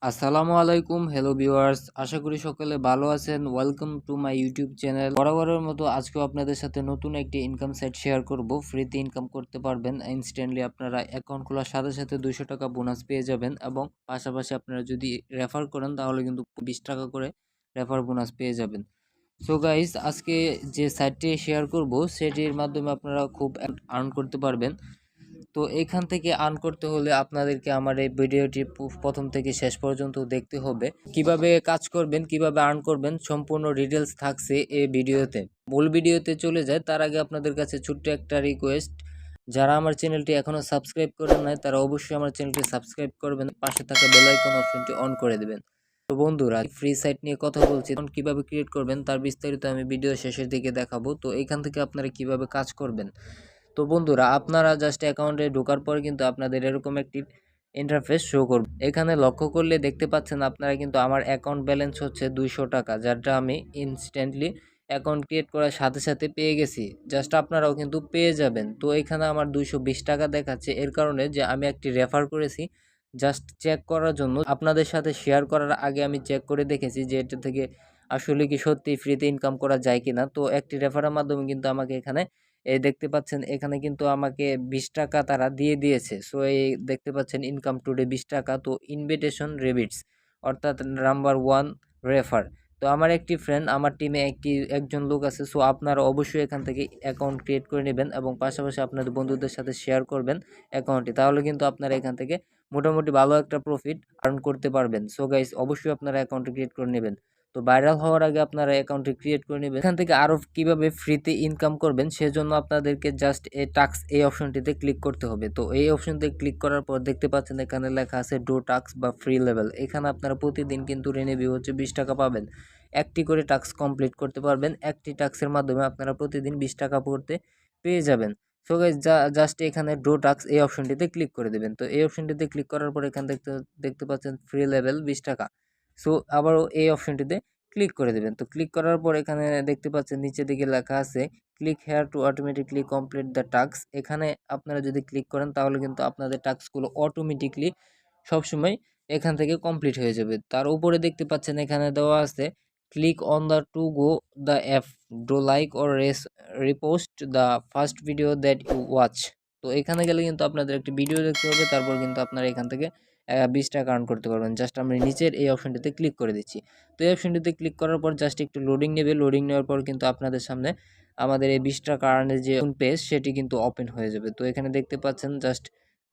আসসালামু আলাইকুম, hello viewers, আশা করি সকলে ভালো আছেন। Welcome to my YouTube channel. বরাবরের মতো আজকেও আপনাদের সাথে নতুন একটি ইনকাম সাইট শেয়ার করব। ফ্রিতে ইনকাম করতে পারবেন ইনস্ট্যান্টলি। আপনারা অ্যাকাউন্ট খোলার সাথে সাথে 200 টাকা বোনাস পেয়ে যাবেন এবং পাশাপাশি আপনারা যদি রেফার করেন তাহলে কিন্তু 20 টাকা করে রেফার বোনাস পেয়ে যাবেন। সো গাইস, আজকে যে সাইটটি শেয়ার করব সেটির মাধ্যমে আপনারা খুব আর্ন করতে পারবেন। তো এখান থেকে আর্ন করতে হলে আপনাদেরকে আমার এই ভিডিওটি প্রথম থেকে শেষ পর্যন্ত দেখতে হবে। কিভাবে কাজ করবেন, কিভাবে আর্ন করবেন, সম্পূর্ণ ডিটেলস থাকছে এই ভিডিওতে। মূল ভিডিওতে চলে যায় তার আগে আপনাদের কাছে ছোট্ট একটা রিকোয়েস্ট, যারা আমার চ্যানেলটি এখনও সাবস্ক্রাইব করেন নাই তারা অবশ্যই আমার চ্যানেলটি সাবস্ক্রাইব করবেন, পাশে থাকা বেল আইকন অপশনটি অন করে দেবেন। তো বন্ধুরা, ফ্রি সাইট নিয়ে কথা বলছি, এখন কিভাবে ক্রিয়েট করবেন তার বিস্তারিত আমি ভিডিও শেষের দিকে দেখাবো। তো এখান থেকে আপনারা কিভাবে কাজ করবেন। তো বন্ধুরা, আপনারা জাস্ট অ্যাকাউন্টে ঢোকার পর কিন্তু আপনাদের এরকম একটি ইন্টারফেস শো করবে। এখানে লক্ষ্য করলে দেখতে পাচ্ছেন আপনারা কিন্তু আমার অ্যাকাউন্ট ব্যালেন্স হচ্ছে 200 টাকা, যারটা আমি ইনস্ট্যান্টলি অ্যাকাউন্ট ক্রিয়েট করার সাথে সাথে পেয়ে গেছি। জাস্ট আপনারাও কিন্তু পেয়ে যাবেন। তো এখানে আমার 220 টাকা দেখাচ্ছে, এর কারণে যে আমি একটি রেফার করেছি জাস্ট চেক করার জন্য। আপনাদের সাথে শেয়ার করার আগে আমি চেক করে দেখেছি যে এটা থেকে আসলে কি সত্যি ফ্রিতে ইনকাম করা যায় কিনা। তো একটি রেফারের মাধ্যমে কিন্তু আমাকে এখানে এই দেখতে পাচ্ছেন এখানে কিন্তু আমাকে 20 টাকা তারা দিয়ে দিয়েছে। সো এই দেখতে পাচ্ছেন ইনকাম টুডে 20 টাকা। তো ইনভিটেশন রেবিটস অর্থাৎ নাম্বার 1 রেফার। তো আমার একটি ফ্রেন্ড, আমার টিমে একজন লোক আছে। সো আপনারা অবশ্যই এখান থেকে অ্যাকাউন্ট ক্রিয়েট করে নেবেন এবং পাশাপাশি আপনাদের বন্ধুদের সাথে শেয়ার করবেন অ্যাকাউন্টটি, তাহলে কিন্তু আপনারা এখান থেকে মোটামুটি ভালো একটা প্রফিট আর্ন করতে পারবেন। সো গাইস, অবশ্যই আপনারা অ্যাকাউন্ট ক্রিয়েট করে নেবেন। তো ভাইরাল হওয়ার আগে আপনারা অ্যাকাউন্টটি ক্রিয়েট করে নেবেন। এখান থেকে আরও কিভাবে ফ্রিতে ইনকাম করবেন সেজন্য আপনাদেরকে জাস্ট এই টাস্ক এই অপশনটিতে ক্লিক করতে হবে। তো এই অপশনতে ক্লিক করার পর দেখতে পাচ্ছেন এখানে লেখা আছে ডো টাস্ক বা ফ্রি লেভেল। এখানে আপনারা প্রতিদিন কিন্তু রিনিভিউ হচ্ছে 20 টাকা পাবেন। একটি করে টাস্ক কমপ্লিট করতে পারবেন। একটি টাস্কের মাধ্যমে আপনারা প্রতিদিন 20 টাকা করতে পেয়ে যাবেন। সো গাইস, জাস্ট এখানে ডো টাস্ক এই অপশনটিতে ক্লিক করে দেবেন। তো এই অপশনটিতে ক্লিক করার পর এখানে দেখতে পাচ্ছেন ফ্রি লেভেল 20 টাকা। সো আবারও এই অপশনটিতে ক্লিক করে দেবেন। তো ক্লিক করার পর এখানে দেখতে পাচ্ছেন নিচের দিকে লেখা আছে click here two automatically complete the task. এখানে আপনারা যদি ক্লিক করেন তাহলে কিন্তু আপনাদের টাস্কগুলো অটোমেটিকলি সবসময় এখান থেকে কমপ্লিট হয়ে যাবে। তার উপরে দেখতে পাচ্ছেন এখানে দেওয়া আছে click on the to go the app, do like or repost the first video that you watch. তো এখানে গেলে কিন্তু আপনাদের একটি ভিডিও দেখতে হবে, তারপর কিন্তু আপনারা এখান থেকে 20 টাকা আর্ন করতে পারবেন। জাস্ট আমরা নিচের এই অপশনটিতে ক্লিক করে দিচ্ছি। তো এই অপশনটিতে ক্লিক করার পর জাস্ট একটু লোডিং নেবে। লোডিং নেওয়ার পর কিন্তু আপনাদের সামনে আমাদের এই 20 টাকা আর্নের যে পেজ সেটি কিন্তু ওপেন হয়ে যাবে। তো এখানে দেখতে পাচ্ছেন জাস্ট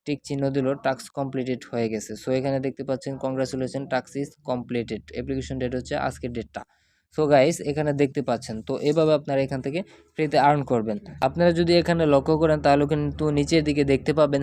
টিক চিহ্ন দিল, টাস্ক কমপ্লিটেড হয়ে গেছে। সো এখানে দেখতে পাচ্ছেন congratulation, task is completed, application date হচ্ছে আজকের ডেটটা। সো গাইস, এখানে দেখতে পাচ্ছেন। তো এভাবে আপনারা এখান থেকে ফ্রিতে আর্ন করবেন। আপনারা যদি এখানে লক্ষ্য করেন তাহলে কিন্তু নিচের দিকে দেখতে পাবেন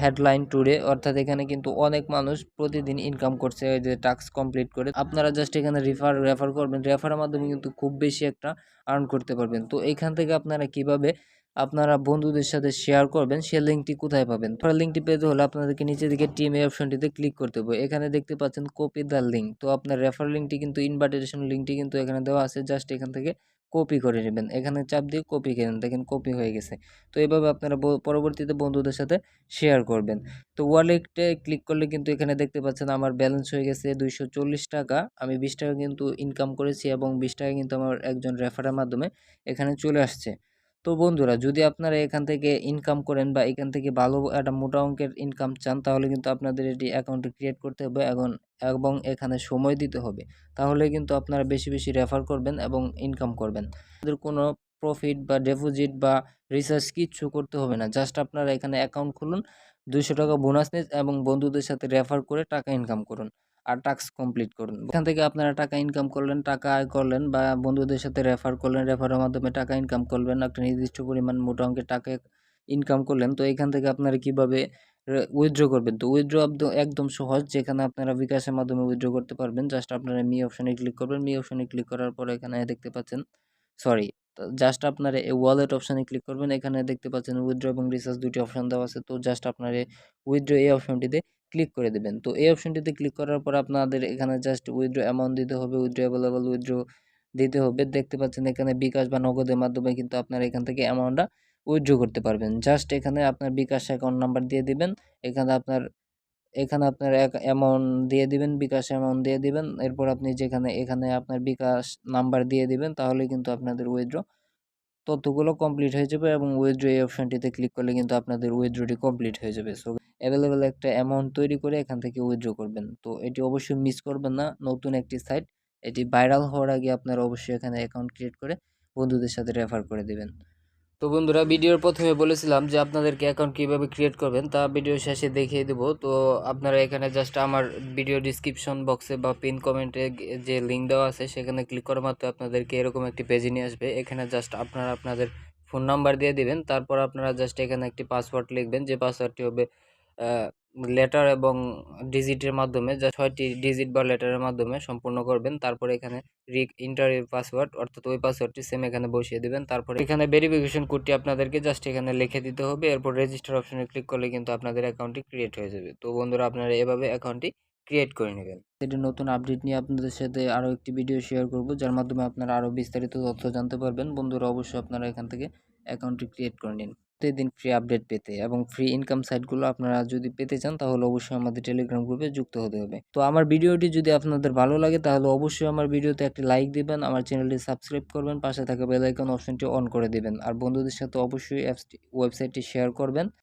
হেডলাইন টুডে, অর্থাৎ এখানে কিন্তু অনেক মানুষ প্রতিদিন ইনকাম করছে এই যে টাস্ক কমপ্লিট করে। আপনারা জাস্ট এখানে রেফার করবেন, রেফারের মাধ্যমে কিন্তু খুব বেশি একটা আর্ন করতে পারবেন। তো এইখান থেকে আপনারা কিভাবে আপনারা বন্ধুদের সাথে শেয়ার করবেন সে লিঙ্কটি কোথায় পাবেন। লিঙ্কটি পেতে হলে আপনাদেরকে নিচের দিকে টিম এই অপশনটিতে ক্লিক করতে হবে। এখানে দেখতে পাচ্ছেন কপি দ্য লিঙ্ক। তো আপনার রেফার লিঙ্কটি কিন্তু ইনভাইটেশন লিঙ্কটি কিন্তু এখানে দেওয়া আছে, জাস্ট এখান থেকে কপি করে নেবেন। এখানে চাপ দিয়ে কপি করেন, দেখেন কপি হয়ে গেছে। তো এইভাবে আপনারা পরবর্তীতে বন্ধুদের সাথে শেয়ার করবেন। তো ওয়ালেটে ক্লিক করলে কিন্তু এখানে দেখতে পাচ্ছেন আমার ব্যালেন্স হয়ে গেছে 240 টাকা। আমি 20 টাকা কিন্তু ইনকাম করেছি এবং 20 টাকা কিন্তু আমার একজন রেফারের মাধ্যমে এখানে চলে আসছে। তো বন্ধুরা, যদি আপনারা এখান থেকে ইনকাম করেন বা এখান থেকে ভালো একটা মোটা অঙ্কের ইনকাম চান তাহলে কিন্তু আপনাদের এটি অ্যাকাউন্টে ক্রিয়েট করতে হবে এবং এখানে সময় দিতে হবে। তাহলে কিন্তু আপনারা বেশি বেশি রেফার করবেন এবং ইনকাম করবেন। আপনাদের কোনো প্রফিট বা ডিপোজিট বা রিসার্চ কিচ্ছু করতে হবে না। জাস্ট আপনারা এখানে অ্যাকাউন্ট খুলুন, 200 টাকা বোনাস নিন এবং বন্ধুদের সাথে রেফার করে টাকা ইনকাম করুন আর টাস্ক কমপ্লিট করুন। এখান থেকে আপনারা টাকা ইনকাম করলেন, টাকা আয় করলেন বা বন্ধুদের সাথে রেফার করলেন, রেফারের মাধ্যমে টাকা ইনকাম করলেন, একটা নির্দিষ্ট পরিমাণ মোটা অঙ্কের টাকা ইনকাম করলেন। তো এখান থেকে আপনারা কিভাবে উইথড্র করবেন। তো উইথড্র একদম সহজ, যেখানে আপনারা বিকাশের মাধ্যমে উইথড্র করতে পারবেন। জাস্ট আপনারা মি অপশনে ক্লিক করবেন। মি অপশনে ক্লিক করার পর এখানে দেখতে পাচ্ছেন সরি জাস্ট আপনারা এই ওয়ালেট অপশনে ক্লিক করবেন। এখানে দেখতে পাচ্ছেন উইথড্র এবং রিচার্জ দুটি অপশন দেওয়া আছে। তো জাস্ট আপনারা উইথড্র এই অপশনটিতে ক্লিক করে দেবেন। তো এই অপশনটিতে ক্লিক করার পর আপনাদের এখানে জাস্ট উইথড্র অ্যামাউন্ট দিতে হবে, উইথড্র অ্যাভেলেবল উইথড্র দিতে হবে। দেখতে পাচ্ছেন এখানে বিকাশ বা নগদের মাধ্যমে কিন্তু আপনারা এখান থেকে অ্যামাউন্টটা উইথড্র করতে পারবেন। জাস্ট এখানে আপনার বিকাশ অ্যাকাউন্ট নাম্বার দিয়ে দিবেন। এখানে আপনার এখানে আপনার অ্যামাউন্ট দিয়ে দিবেন, বিকাশ অ্যামাউন্ট দিয়ে দিবেন। এরপর আপনি এখানে আপনার বিকাশ নাম্বার দিয়ে দিবেন, তাহলে কিন্তু আপনাদের উইথড্র তথ্যগুলো কমপ্লিট হয়ে যাবে এবং উইথড্র এই অপশনটিতে ক্লিক করলে কিন্তু আপনাদের উইথড্রটি কমপ্লিট হয়ে যাবে। সো অ্যাভেলেবেল একটা অ্যামাউন্ট তৈরি করে এখান থেকে উইথড্র করবেন। তো এটি অবশ্যই মিস করবেন না, নতুন একটি সাইট। এটি ভাইরাল হওয়ার আগে আপনারা অবশ্যই এখানে অ্যাকাউন্ট ক্রিয়েট করে বন্ধুদের সাথে রেফার করে দিবেন। তো বন্ধুরা, ভিডিওর প্রথমে বলেছিলাম যে আপনাদেরকে অ্যাকাউন্ট কীভাবে ক্রিয়েট করবেন তা ভিডিও শেষে দেখিয়ে দেবো। তো আপনারা এখানে জাস্ট আমার ভিডিও ডিসক্রিপশন বক্সে বা পিন কমেন্টে যে লিঙ্ক দেওয়া আছে সেখানে ক্লিক করা মাত্র আপনাদেরকে এরকম একটি পেজে নিয়ে আসবে। এখানে জাস্ট আপনারা আপনাদের ফোন নাম্বার দিয়ে দিবেন, তারপর আপনারা জাস্ট এখানে একটি পাসওয়ার্ড লিখবেন, যে পাসওয়ার্ডটি হবে লেটার এবং ডিজিটের মাধ্যমে, যা 6টি ডিজিট বা লেটারের মাধ্যমে সম্পূর্ণ করবেন। তারপর এখানে ইন্টার পাসওয়ার্ড, অর্থাৎ ওই পাসওয়ার্ডটি সেম এখানে বসিয়ে দিবেন। তারপর এখানে ভেরিফিকেশন কোডটি আপনাদেরকে জাস্ট এখানে লিখে দিতে হবে। এরপর রেজিস্টার অপশনে ক্লিক করলে কিন্তু আপনাদের অ্যাকাউন্টটি ক্রিয়েট হয়ে যাবে। তো বন্ধুরা, আপনারা এভাবে অ্যাকাউন্টটি ক্রিয়েট করে নেবেন। এটি নতুন আপডেট নিয়ে আপনাদের সাথে আরও একটি ভিডিও শেয়ার করব, যার মাধ্যমে আপনারা আরও বিস্তারিত তথ্য জানতে পারবেন। বন্ধুরা, অবশ্যই আপনারা এখান থেকে অ্যাকাউন্টটি ক্রিয়েট করে নিন প্রতিদিন ফ্রি আপডেট পেতে, এবং ফ্রি ইনকাম সাইটগুলো আপনারা যদি পেতে চান তাহলে অবশ্যই আমাদের টেলিগ্রাম গ্রুপে যুক্ত হতে হবে। তো আমার ভিডিওটি যদি আপনাদের ভালো লাগে তাহলে অবশ্যই আমার ভিডিওতে একটি লাইক দিবেন, আমার চ্যানেলটি সাবস্ক্রাইব করবেন, পাশে থাকা বেল আইকন অপশনটি অন করে দিবেন, আর বন্ধুদের সাথে অবশ্যই ওয়েবসাইটটি শেয়ার করবেন।